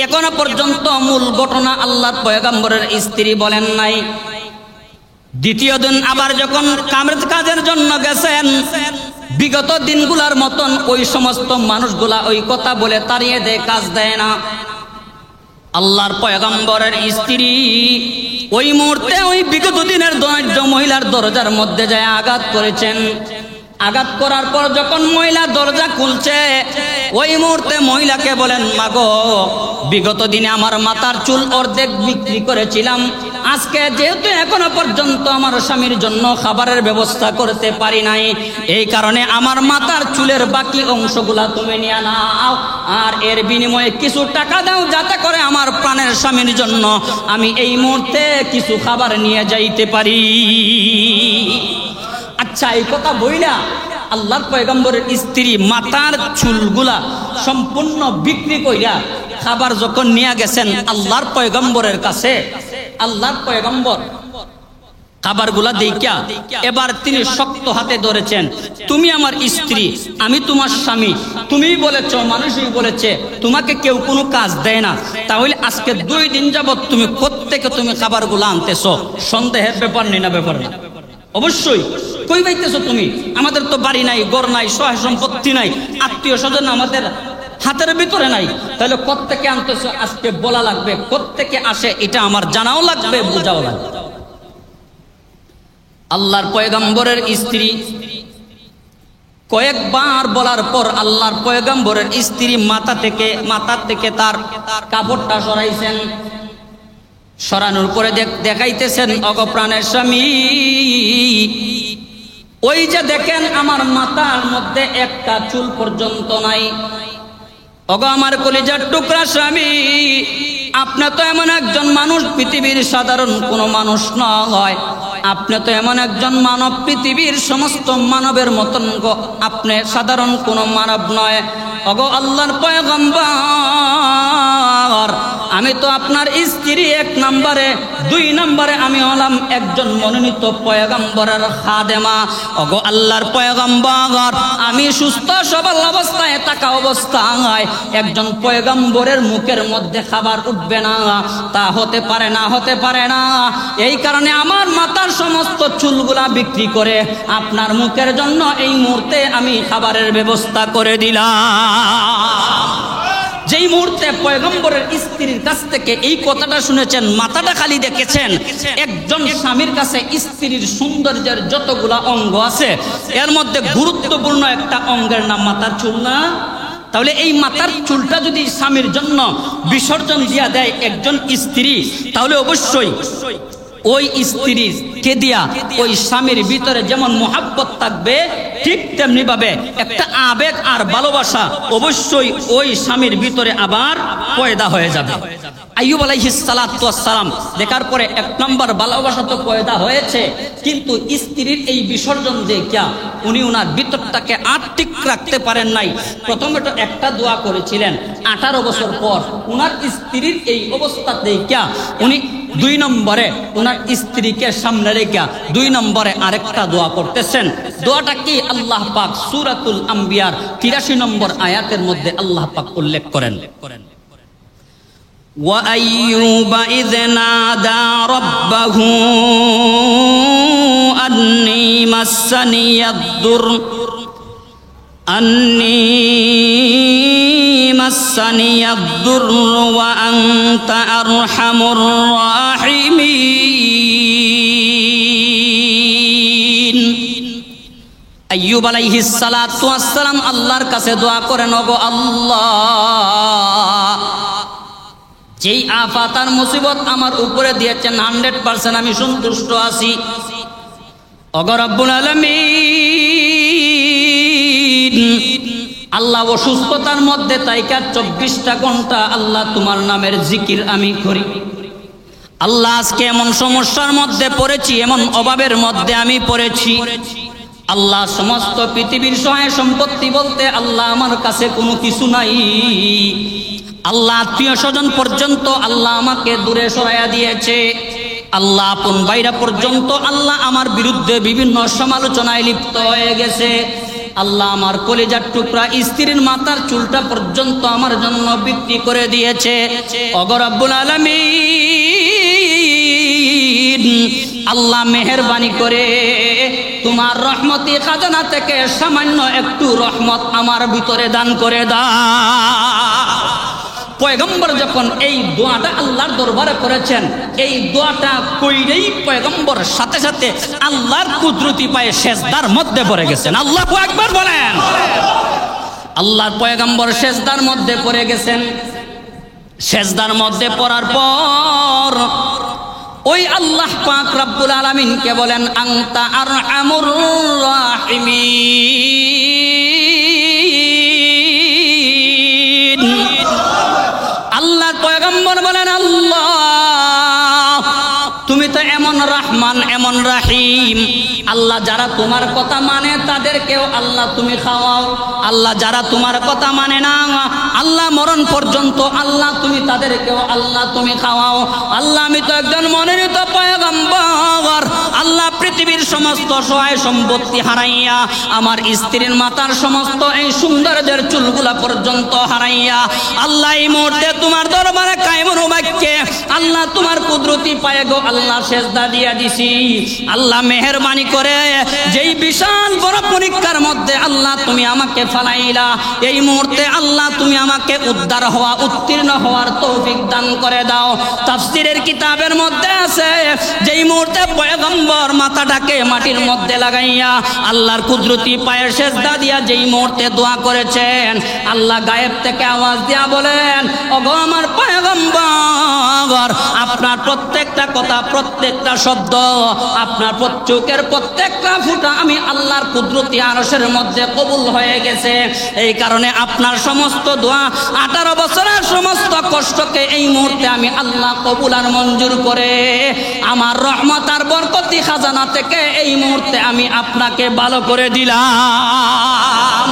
এখনো পর্যন্ত মূল ঘটনা আল্লাহর পয়গম্বরের স্ত্রী বলেন নাই। দ্বিতীয় দিন আবার যখন কাজের জন্য গেছেন, বিগত দিনগুলার মতন ওই সমস্ত মানুষগুলা ওই কথা বলে তাড়িয়ে দেয়, কাজ দেয় না। আল্লাহর পয়গম্বরের স্ত্রী ওই মুহূর্তে ওই বিগত দিনের ধনাঢ্য মহিলার দরজার মধ্যে যায় আঘাত করেছেন। আঘাত করার পর যখন মহিলা দরজা খুলছে, ওই মুহূর্তে মহিলাকে বলেন, মাগো, বিগত দিনে আমার মাথার চুল অর্ধেক বিক্রি করেছিলাম, আজকে যেহেতু এখনো পর্যন্ত আমার স্বামীর জন্য খাবারের ব্যবস্থা করতে পারি নাই, এই কারণে আমার মাথার চুলের বাকি অংশগুলা তুমি নিয়ে নাও, আর এর বিনিময়ে কিছু টাকা দাও, যাতে করে আমার প্রাণের স্বামীর জন্য আমি এই মুহূর্তে কিছু খাবার নিয়ে যাইতে পারি। আচ্ছা, এই কথা বইলা আল্লাহর পয়গম্বরের স্ত্রী মাথার চুলগুলা সম্পূর্ণ বিক্রি কইরা খাবার যখন নিয়ে গেছেন আল্লাহর পয়গম্বরের কাছে, আল্লাহর পয়গম্বর খাবারগুলা দেখিয়া এবার তিনি শক্ত হাতে ধরেছেন, তুমি আমার স্ত্রী, আমি তোমার স্বামী, তুমি বলেছ, মানুষই বলেছে তোমাকে কেউ কোনো কাজ দেয় না, তাহলে আজকে 2 দিন যাবত তুমি কোত্থেকে তুমি খাবারগুলা আনতেছো? সন্দেহের ব্যাপার নেই না? ব্যাপার নেই, অবশ্যই। কই পাইতেছো তুমি? আমাদের তো বাড়ি নাই, ঘর নাই, সহায় সম্পত্তি নাই, আত্মীয় স্বজন আমাদের হাতের ভিতরে নাই, তাহলে কোত্থেকে আনতেছো আজকে বলা লাগবে, কোত্থেকে আসে এটা আমার জানাও লাগবে, বোঝাও লাগবে। আল্লাহর পয়গম্বরের স্ত্রী কয়েকবার বলার পর আল্লাহর পয়গম্বরের স্ত্রী মাথা থেকে তার কাপড়টা সরাইছেন। সরানোর পরে দেখাইতেছেন, অগো প্রাণের স্বামী, ওই যে দেখেন আমার মাথার মধ্যে একটা চুল পর্যন্ত নাই। ওগো আমার কলিজার টুকরা স্বামী, আপনি তো এমন একজন মানুষ, পৃথিবীর সাধারণ কোনো মানুষ নয়, আপনি তো এমন একজন মানব, পৃথিবীর সমস্ত মানবের মতন আপনি সাধারণ কোনো মানব নয়। ওগো আল্লাহর পয়গম্বর, আমি তো আপনার স্ত্রী 1 নম্বরে, 2 নম্বরে আমি হলাম একজন মনোনীত পয়গম্বরের খাদেমা। ওগো আল্লাহর পয়গম্বর, আমি সুস্থ সবল অবস্থায় থাকা অবস্থায় একজন পয়গম্বরের মুখের মধ্যে খাবার উঠবে না, তা হতে পারে না, হতে পারে না। এই কারণে আমার মাথার সমস্ত চুলগুলা বিক্রি করে আপনার মুখের জন্য এই মুহূর্তে আমি খাবারের ব্যবস্থা করে দিলাম। যেই মুহূর্তে পয়গম্বরের স্ত্রীর কাছ থেকে এই কথাটা শুনেছেন, মাথাটা খালি দেখেছেন। একজন স্বামীর কাছে স্ত্রীর সৌন্দর্যের যতগুলা অঙ্গ আছে এর মধ্যে গুরুত্বপূর্ণ একটা অঙ্গের নাম মাথার চুল না? তাহলে এই মাথার চুলটা যদি স্বামীর জন্য বিসর্জন দিয়া দেয় একজন স্ত্রী, তাহলে অবশ্যই ওই স্ত্রীকে দিয়া ওই স্বামীর ভিতরে যেমন মোহাব্বত থাকবে, ঠিক তেমনি ভাবে একটা আবেগ আর ভালোবাসা অবশ্যই ওই স্বামীর ভিতরে আবার পয়দা হয়ে যাবে। আইয়ুব আলাইহিস সালাতু ওয়াস সালাম দেখার পরে 1 নম্বর ভালোবাসা তো পয়দা হয়েছে, কিন্তু স্ত্রীর এই বিসর্জন দেখিয়া উনি ওনার ভিতরটাকে আর ঠিক রাখতে পারেন নাই। প্রথমে তো একটা দোয়া করেছিলেন, 18 বছর পর ওনার স্ত্রীর এই অবস্থা দেখিয়া উনি 2 নম্বরে ওনার স্ত্রীকে সামনে রেখে 2 নম্বরে আরেকটা দোয়া করতেছেন। দোয়াটা কি? আল্লাহ পাক সূরাতুল আম্বিয়ার 83 নম্বর আয়াতের মধ্যে আল্লাহ পাক উল্লেখ করেন, ওয়া আইয়ুবা ইয নাদা রাব্বাহু আন্নী মাসানিয়াদ দুর ওয়া আনতা আরহামুর রাহিমিন। আইয়ুব আলাইহিস সালাতু ওয়াস সালাম আল্লাহর কাছে দোয়া করেন, ওগো আল্লাহ, যেই আফাত আর মুসিবত আমার উপরে দিয়েছেন 100% আমি সন্তুষ্ট আছি। ওগো রব্বুল আলামিন, আল্লাহ অসুস্থতার মধ্যে তাইকা 24টা ঘন্টা আল্লাহ তোমার নামের জিকির আমি করি। আল্লাহ আজকে এমন সমস্যার মধ্যে পড়েছি, এমন অভাবের মধ্যে আমি পড়েছি। আল্লাহ সমস্ত পৃথিবীর সহায় সম্পত্তি বলতে আল্লাহ আমার কাছে কোনো কিছু নাই। আল্লাহ আত্মীয় স্বজন পর্যন্ত আল্লাহ আমাকে দূরে সরাইয়া দিয়েছে। আল্লাহ আপন ভাইরা পর্যন্ত আল্লাহ আমার বিরুদ্ধে বিভিন্ন সমালোচনায় লিপ্ত হয়ে গেছে। আল্লাহ আমার কলিজার টুকরা স্ত্রীর মাথার চুলটা পর্যন্ত আমার জন্য বিক্রি করে দিয়েছে। ওগো রব্বুল আলামিন, আল্লাহ মেহেরবানি করে তোমার রহমতি খাজানা থেকে সামান্য একটু রহমত আমার ভিতরে দান করে দাও। পয়গম্বর যখন এই দোয়াটা আল্লাহর দরবারে করেছেন, এই দোয়াটা কইরেই পয়গম্বর সাথে সাথে আল্লাহর কুদরতি পায়ে সেজদার মধ্যে পড়ে গেছেন। আল্লাহু আকবার বলেন। আল্লাহর পয়গম্বর সেজদার মধ্যে পড়ে গেছেন। সেজদার মধ্যে পড়ার পর ওই আল্লাহ পাক রব্বুল আলামিনকে বলেন, আনতা আরহামুর রাহিমিন। আল্লাহর পয়গম্বর বলেন, আল্লাহ তুমি তো এমন রহমান, এমন রাহিম। আল্লাহ যারা তোমার কথা মানে তাদেরকেও আল্লাহ তুমি খাওয়াও। আল্লাহ যারা তোমার কথা মানে না, আল্লাহ মরণ পর্যন্ত আল্লাহ তুমি তাদেরকেও আল্লাহ তুমি খাওয়াও। আল্লাহ আমি তো একজন মনোনীত পয়গম্বর। আল্লাহ পৃথিবীর সমস্ত সহায় সম্পত্তি হারাইয়া, আমার স্ত্রীর মাতার সমস্ত এই সৌন্দর্যের চুলগুলা পর্যন্ত হারাইয়া, আল্লাহ এই মুহূর্তে তোমার দরবারে কায়মুন বাক্যে আল্লাহ তোমার কুদরতি পায়ে গো আল্লাহ সেজদা দিয়া দিছি। আল্লাহ মেহেরবানি করে যেই বিশাল বড় পরীক্ষার মধ্যে আল্লাহ তুমি আমাকে ফালাইলা, এই মুহূর্তে আল্লাহ তুমি আমাকে উদ্ধার হওয়া, উত্তীর্ণ হওয়ার তৌফিক দান করে দাও। তাফসীরের কিতাবের মধ্যে আছে, যেই মুহূর্তে পয়গম্বর মাথাটাকে মাটির মধ্যে লাগাইয়া আল্লাহর কুদরতি পায়ের সেজদা দিয়া যেই মুহূর্তে দোয়া করেছেন, আল্লাহ গায়েব থেকে আওয়াজ দিয়া বলেন, ওগো আমার পয়গম্বর, আপনার প্রত্যেকটা কথা, প্রত্যেকটা শব্দ, আপনার চোখের প্রত্যেকটা ফুটা আমি আল্লাহর কুদরতি আরশের মধ্যে কবুল হয়ে গেছে। এই কারণে আপনার সমস্ত দোয়া, 18 বছরের সমস্ত কষ্টকে এই মুহূর্তে আমি আল্লাহ কবুল আর মঞ্জুর করে আমার রহমত আর বরকতি খাজানা থেকে এই মুহূর্তে আমি আপনাকে ভালো করে দিলাম।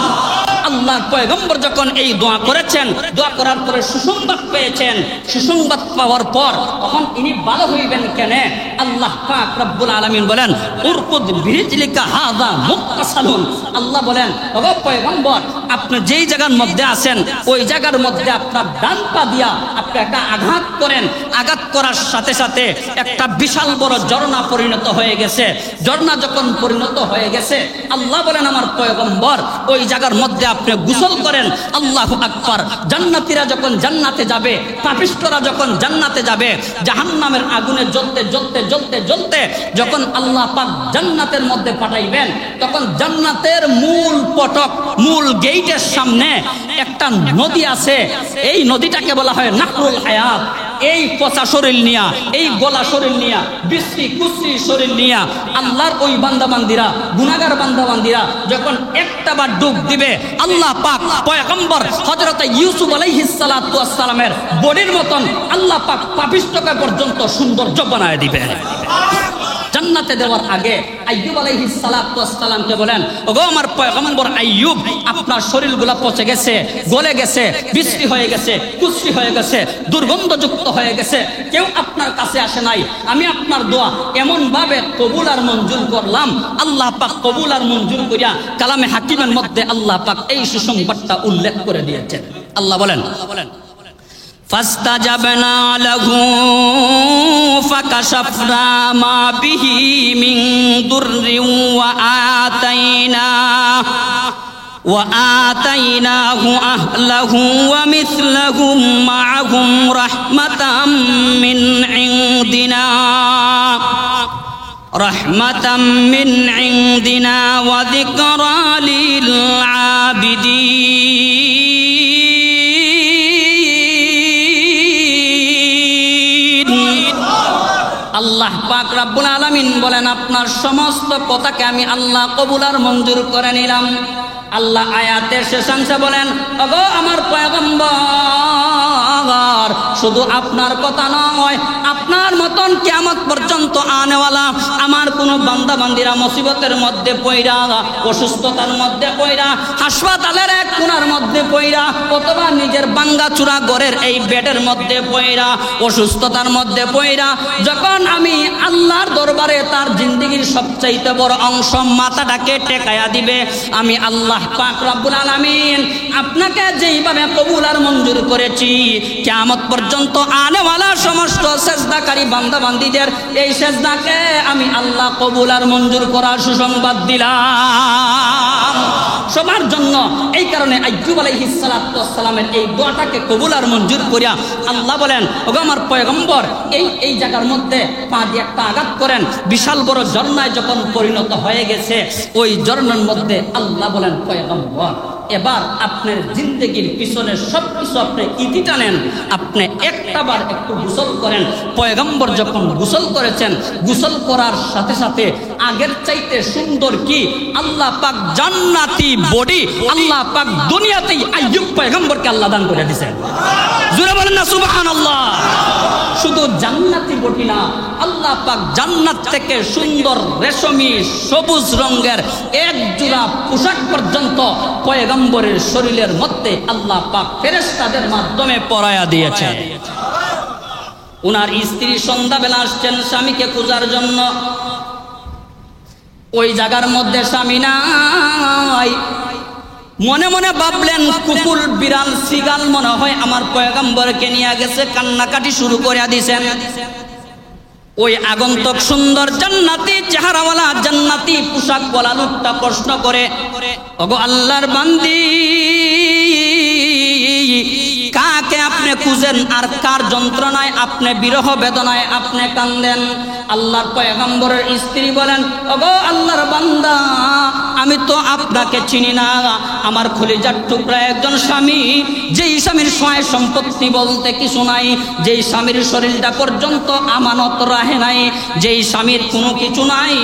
আল্লাহর পয়গম্বর যখন এই দোয়া করেছেন, দোয়া করার পরে সুসংবাদ পেয়েছেন, সুসংবাদ পাওয়ার পর তখন ইনি ভালো হইবেন কেন? আল্লাহ পাক রব্বুল আলামিন বলেন উরকুদ বিরিজলিকা হাযা মুক্তাসালুন। আল্লাহ বলেন ওগো পয়গম্বর, আপনি যেই জায়গার মধ্যে আছেন ওই জায়গার মধ্যে আপনার ডান পা দিয়া আপনি একটা আঘাত করেন, আঘাত করার সাথে সাথে একটা বিশাল বড় ঝর্ণা পরিণত হয়ে গেছে। ঝর্ণা যখন পরিণত হয়ে গেছে, আল্লাহ বলেন আমার পয়গম্বর ওই জায়গার মধ্যে আপনি গোসল করেন। আল্লাহু আকবার। জান্নাতীরা যখন জান্নাতে যাবে, পাপিষ্ঠরা যখন জান্নাতে যাবে, জাহান্নামের আগুনে জ্বলতে জ্বলতে জ্বলতে জ্বলতে যখন আল্লাহ পাক জান্নাতের মধ্যে পাঠাইবেন, তখন জান্নাতের মূল ফটক, মূল গেটের সামনে একটা নদী আছে। এই নদীটাকে বলা হয় নাহরুল হায়াত। এই পচা শরীর নিয়া, এই গলা শরীর নিয়া, বিশ্রী কুশ্রী শরীর নিয়া আল্লাহর ওই বান্দাবান্দিরা, গুনাহগার বান্দাবান্দিরা যখন একটা বার ডুব দিবে, আল্লাহ পাক পয়গম্বর হযরত ইউসুফ আলাইহিস সালাতু ওয়াস সালামের বডির মতন আল্লাহ পাক পাপিষ্ঠকে পর্যন্ত সৌন্দর্য বানায় দিবে। জান্নাতে দেওয়ার আগে আইয়ুব আলাইহিস সালাতু ওয়াস সালামকে বলেন ওগো আমার পয়গম্বর আইয়ুব, আপনার শরীরগুলো পচে গেছে, গলে গেছে, বিশ্রী হয়ে গেছে, কুশ্রী হয়ে গেছে, দুর্গন্ধযুক্ত হয়ে গেছে, কেউ আপনার কাছে আসে নাই। আমি আপনার দোয়া এমন ভাবে কবুল আর মঞ্জুর করলাম, আল্লাহ পাক কবুল আর মঞ্জুর করিয়া কালামে হাকিমের মধ্যে আল্লাহ পাক এই সুসংবাদটা উল্লেখ করে দিয়েছেন। আল্লাহ বলেন فاستجبنا له فكشفنا ما به من ضر وآتيناه أهله ومثلهم معهم رحمة من عندنا وذكرى للعابدين। আল্লাহ পাক রব্বুল আলামিন বলেন আপনার সমস্ত কথাকে আমি আল্লাহ কবুল আর মঞ্জুর করে নিলাম। আল্লাহ আয়াতের শেষাংশে বলেন ওগো আমার পয়গম্বর, শুধু আপনার কথা নয়, আপনার মতন কিয়ামত পর্যন্ত আনেওয়ালা আমার কোনো বান্দা বান্দিরা মুসিবতের মধ্যে পইরা, অসুস্থতার মধ্যে পইরা, হাসপাতালের এক কোণার মধ্যে পইরা, অথবা নিজের ভাঙ্গা চূড়া ঘরের এই বেডের মধ্যে পইরা, অসুস্থতার মধ্যে পইরা যখন আমি আল্লাহর দরবারে তার জিন্দেগীর সবচাইতে বড় অংশ মাথাটাকে টেকায়া দিবে, আমি আল্লাহ পাক রব্বুল আলামিন আপনাকে যেইভাবে কবুল আর মঞ্জুর করেছি, কিয়ামত পর্যন্ত আনেওয়ালা সমস্ত সেজদাকারী বান্দা বান্দীদের এই সেজদাকে আমি আল্লাহ কবুল আর মঞ্জুর করার সুসংবাদ দিলাম সবার জন্য। এই কারণে আইয়ুব আলাইহিস সালাতু ওয়াস সালামের এই দোয়াটাকে কবুল আর মঞ্জুর করিয়া আল্লাহ বলেন ওগো আমার পয়গম্বর, এই জায়গার মধ্যে পা দিয়ে একটা আঘাত করেন, বিশাল বড় ঝর্ণায় যখন পরিণত হয়ে গেছে, ওই ঝর্ণার মধ্যে আল্লাহ বলেন পয়গম্বর এবার আপনার জিন্দেগির পিছনে সবকিছু আপনি ইতি টানেন, আপনি একটাবার একটু গোসল করেন। পয়গম্বর যখন গোসল করেছেন, গোসল করার সাথে সাথে আগের চাইতে সুন্দর কি আল্লাহ পাক জান্নাতি বডি আল্লাহ পাক দুনিয়াতেই আইয়ুব পয়গম্বরকে আল্লাহ দান করে দিয়েছেন। জোরে বলেন না সুবহানাল্লাহ। শুধু জান্নাতি বডি না, আল্লাহ পাক জান্নাত থেকে সুন্দর রেশমি সবুজ রঙের এক জোড়া পোশাক পর্যন্ত পয়গম্বরের শরীরের মধ্যে আল্লাহ পাক ফেরেশতাদের মাধ্যমে পরায়া দিয়েছে। উনার স্ত্রী সন্ধ্যাবেলা আসছেন স্বামীকে খোঁজার জন্য, ওই জায়গার মধ্যে স্বামী নাই। মনে মনে ভাবলেন কুকুর বিড়াল সিগাল মনে হয় আমার পয়গম্বরকে নিয়ে গেছে, কান্নাকাটি শুরু করে দিয়েছেন। ওই আগন্তুক সুন্দর জান্নাতি চেহারাওয়ালা জান্নাতি পোশাকওয়ালা লোকটা প্রশ্ন করে ওগো আল্লাহর বান্দি, কাকে আপনি খুঁজেন আর কার যন্ত্রণায় আপনি বিরহ বেদনায় আপনি কান্দেন? আল্লাহর পয়গম্বরের স্ত্রী বলেন ওগো আল্লাহর বান্দা, আমি তো আপনাকে চিনি না। আমার কলিজার টুকরা একজন স্বামী, যেই স্বামীর সয় সম্পত্তি বলতে কিছু নাই, যেই স্বামীর শরীরটা পর্যন্ত আমানত রাখে নাই, যেই স্বামীর কোনো কিছু নাই,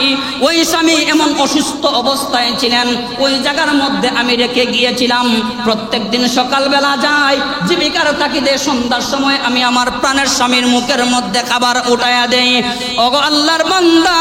ওই স্বামী এমন অসুস্থ অবস্থায় ছিলেন, ওই জায়গার মধ্যে আমি রেখে গিয়েছিলাম। প্রত্যেক দিন সকালবেলা যাই, জীবিকার তাগিদে সন্ধ্যার সময় আমি আমার প্রাণের স্বামীর মুখের মধ্যে খাবার উঠাইয়া দেই। ও ওগো আল্লাহর বান্দা,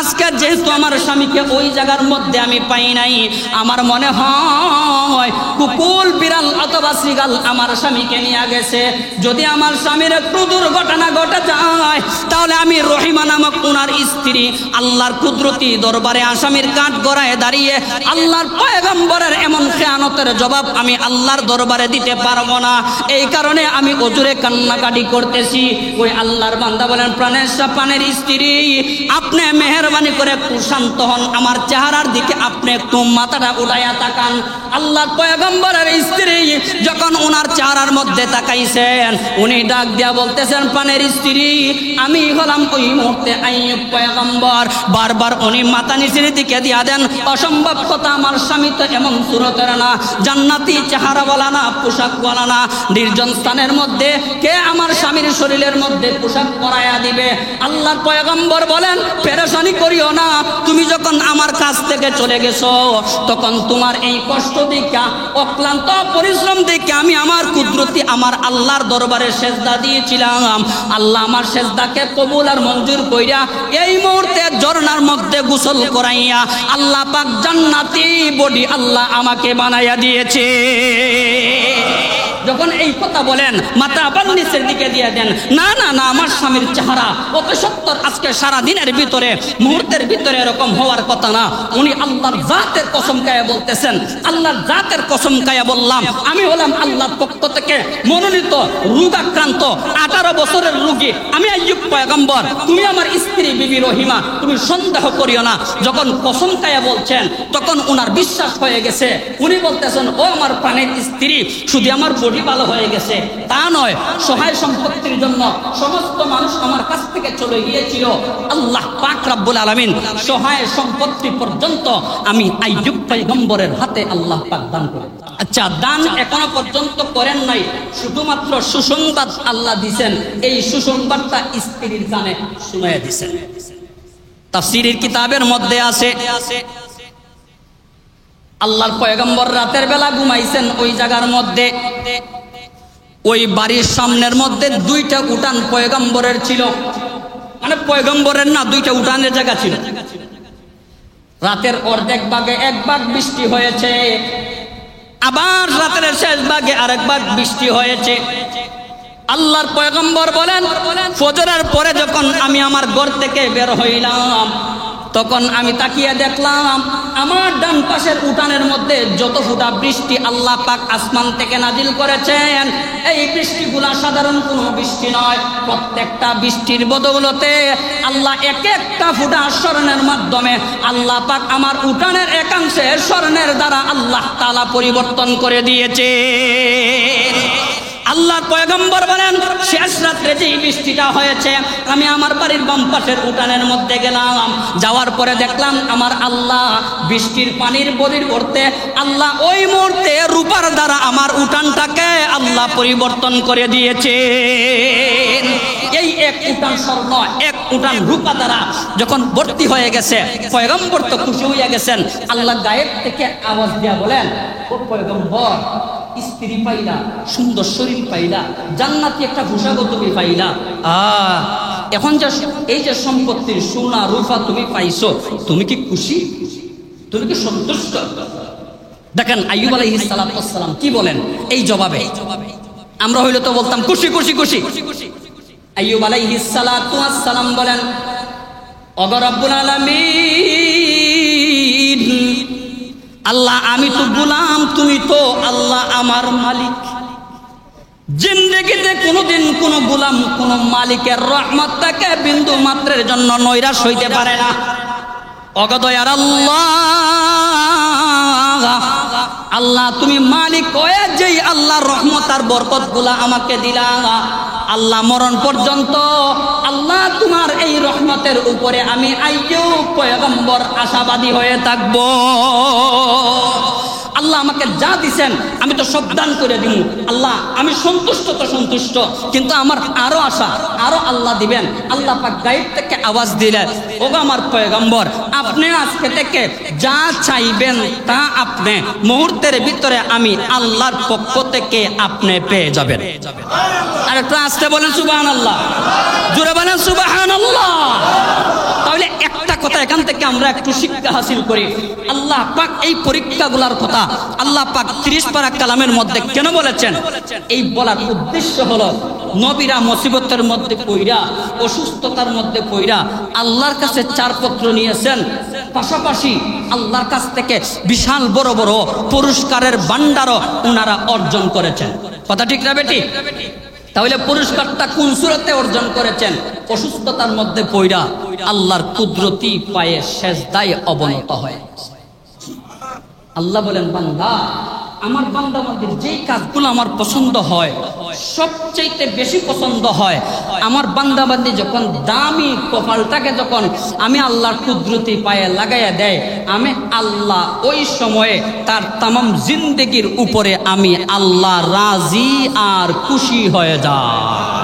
আজকে যেহেতু আমার স্বামীকে ওই জায়গার মধ্যে আমি পাই নাই, আমার মনে হয় কুকুর বিড়াল অথবা শ্রীগাল আমার স্বামীকে নিয়ে গেছে। যদি আমার স্বামীর একটু দুর্ঘটনা ঘটে যায়, তাহলে আমি রহিমা নামক ওনার স্ত্রী আল্লাহর কুদরতি দরবারে আসামির কাঠ গড়ায় দাঁড়িয়ে আল্লাহর পয়গম্বরের এমন খেয়ানতের জবাব আমি আল্লাহর দরবারে দিতে পারবো না। এই কারণে আমি অজুরে কান্নাকাটি করতেছি। ওই আল্লাহর বান্দা বলেন, প্রাণের স্ত্রী, আপনি মেহেরবানি করে একটু শান্ত হন, আমার চেহারার দিকে আপনি একটু মাথাটা উঠাইয়া তাকান। আল্লাহর পয়গম্বরের স্ত্রী যখন ওনার চেহারার মধ্যে তাকাইছেন, উনি ডাক দিয়া বলতেছেন, প্রাণের স্ত্রী, আমি হলাম ওই মুহূর্তে আইয়ুব পয়গম্বর। বারবার উনি মাথা নিচের দিকে দিয়া দেন, অসম্ভব কথা, আমার স্বামী তো এমন সুরতের না, জান্নাতি চেহারা বলা না, পোশাক বলা না, নির্জন স্থানের মধ্যে কে আমার স্বামীর শরীরের মধ্যে পোশাক পরাইয়া দিবে? আল্লাহর পয়গম্বর বলেন, পেরেশানি করিও না, তুমি যখন আমার কাছ থেকে চলে গেছো, তখন তোমার এই কষ্ট দেখা, অক্লান্ত পরিশ্রম দেখে আমি আমার কুদরতি আমার আল্লাহর দরবারে সেজদা দিয়েছিলাম। আল্লাহ আমার সেজদাকে কবুল আর মঞ্জুর কইরা এই মুহূর্তে ঝর্ণার মধ্যে গোসল করাইয়া আল্লাহ পাক জান্নাতি বডি আল্লাহ আমাকে বানাইয়া দিয়েছে। যখন এই কথা বলেন, মাথা আবার নিচের দিকে দিয়ে দেন, না না না, আমার স্বামীর চেহারা অত সত্তর আজকে সারা দিনের ভিতরে মুহূর্তের ভিতরে এরকম হওয়ার কথা না। উনি আল্লাহর জাতের কসম খায়া বলতেছেন, আল্লাহর জাতের কসম খায়া বললাম, আমি হলাম আল্লাহর পক্ষ থেকে মনোনীত রোগাক্রান্ত 18 বছরের রোগী, আমি আইয়ুব পয়গম্বর, তুমি আমার স্ত্রী বিবি রহিমা, তুমি সন্দেহ করিও না। যখন কসম খায়া বলছেন, তখন উনার বিশ্বাস হয়ে গেছে। উনি বলতেছেন, ও আমার প্রাণের স্ত্রী, শুধু আমার ভালো হয়ে গেছে তা নয়, সহায় সম্পত্তির জন্য সমস্ত মানুষ আমার কাছ থেকে চলে গিয়েছিল, আল্লাহ পাক রব্বুল আলামিন সহায় সম্পত্তি পর্যন্ত আমি আইয়ুব পয়গম্বরের হাতে আল্লাহ পাক দান করে। আচ্ছা, দান এখনো পর্যন্ত করেন নাই, শুধুমাত্র সুসংবাদ আল্লাহ দিবেন। এই সুসংবাদটা স্ত্রীর কানে শুনাইয়া দিবেন। তাফসীরের কিতাবের মধ্যে আছে, আল্লাহর পয়গম্বর রাতের বেলা ঘুমাইছেন ওই জায়গার মধ্যে, ওই বাড়ির সামনের মধ্যে 2টা উঠান পয়গম্বরের ছিল, মানে পয়গম্বরের না, 2টা উঠানের জায়গা ছিল। রাতের অর্ধেক ভাগে এক ভাগ বৃষ্টি হয়েছে, আবার রাতের শেষ ভাগে আরেক ভাগ বৃষ্টি হয়েছে। আল্লাহর পয়গম্বর বলেন, ফজরের পরে যখন আমি আমার ঘর থেকে বের হইলাম, তখন আমি তাকিয়ে দেখলাম আমার ডান পাশের উঠানের মধ্যে যত ফুটা বৃষ্টি আল্লাহ পাক আসমান থেকে নাজিল করেছেন, এই বৃষ্টিগুলা সাধারণ কোনো বৃষ্টি নয়। প্রত্যেকটা বৃষ্টির বদৌলতে আল্লাহ এক একটা ফুটা স্মরণের মাধ্যমে আল্লাহ পাক আমার উঠানের একাংশের স্মরণের দ্বারা আল্লাহ তাআলা পরিবর্তন করে দিয়েছে। আল্লাহর পয়গম্বর বলেন, শেষ রাত্রে যে বৃষ্টিটা হয়েছে, আমি আমার বাড়ির বাম পাশের উঠানের মধ্যে গেলাম, যাওয়ার পরে দেখলাম আমার আল্লাহ বৃষ্টির পানির বদির করতে আল্লাহ ওই মুহূর্তে রূপার দ্বারা আমার উঠানটাকে আল্লাহ পরিবর্তন করে দিয়েছে। এই এক উঠান স্বর্ণ, এক উঠান রূপা দ্বারা যখন ভর্তি হয়ে গেছে, পয়গম্বর তো খুশি হইয়া গেছেন। আল্লাহ গায়েব থেকে আওয়াজ দিয়া বলেন, ও পয়গম্বর, স্ত্রী পাইলা, সুন্দর শরীর পাইলা, জান্নাতি একটা ভূষাগো তুমি পাইলা, এখন যে এই যে সম্পত্তির সোনা রূপা তুমি পাইছো, তুমি কি খুশি? তুমি কি সন্তুষ্ট? দেখেন আইয়ুব আলাইহিস সালাম কি বলেন এই জবাবে। আমরা হইলে তো বলতাম খুশি খুশি খুশি। আইয়ুব আলাইহিস সালাম বলেন, ওগো রব্বুল আলামিন, আল্লাহ আমি তো গোলাম, তুমি তো আল্লাহ আমার মালিক। জিন্দেগিতে কোনোদিন কোন গোলাম কোন মালিকের রহমতটাকে বিন্দু মাত্রের জন্য নৈরাশ হইতে পারে না। ওগো দয়ার আল্লাহ, আল্লাহ তুমি মালিক হয়ে যেই আল্লাহর রহমত আর বরকত গুলা আমাকে দিলা, আল্লাহ মরণ পর্যন্ত আল্লাহ তোমার এই রহমতের উপরে আমি আইয়ুব পয়গম্বর আশাবাদী হয়ে থাকবো। আল্লাহ আমাকে যা দিছেন আমি তো সব দান করে দিব। আল্লাহ আমি সন্তুষ্ট তো সন্তুষ্ট, কিন্তু আমার আরো আশা, আরো আল্লাহ দিবেন। আল্লাহ পাক গায়েব থেকে আওয়াজ দিলেন, ওগো আমার পয়গম্বর, আপনি আজকে থেকে যা চাইবেন তা আপনি মুহূর্তের ভিতরে আমি আল্লাহর পক্ষ থেকে আপনি পেয়ে যাবেন। আর একটু আসতে বলেন সুবহানাল্লাহ, জোরে বলেন সুবহানাল্লাহ। তাহলে একটা কথা এখান থেকে আমরা একটু শিক্ষা হাসিল করি। আল্লাহ পাক এই পরীক্ষাগুলোর কথা আল্লাহ পাক 30 পারা কালামের মধ্যে কেন বলেছেন? এই বলার উদ্দেশ্য হলো নবীরা মুসিবতের মধ্যে পইরা, অসুস্থতার মধ্যে পইরা আল্লাহর কাছে চারপত্র নিয়েছেন, পাশাপাশি আল্লাহর কাছ থেকে বিশাল বড় বড় পুরস্কারের ভান্ডারও ওনারা অর্জন করেছেন। কথা ঠিক না বেটি? তাহলে পুরস্কারটা কোন সূরতে অর্জন করেছেন? অসুস্থতার মধ্যে পইরা আল্লাহর কুদরতি পায়ে সেজদায় অবনত হয়। আল্লাহ বলেন, বান্দা, আমার বান্দা বান্দির যেই কাজগুলো আমার পছন্দ হয়, সবচেয়ে বেশি পছন্দ হয় আমার বান্দা বান্দি যখন দামি কপালটাকে যখন আমি আল্লাহর কুদরতি পায়ে লাগাইয়া দেয়, আমি আল্লাহ ওই সময়ে তার তামাম জিন্দেগির উপরে আমি আল্লাহ রাজি আর খুশি হয়ে যায়।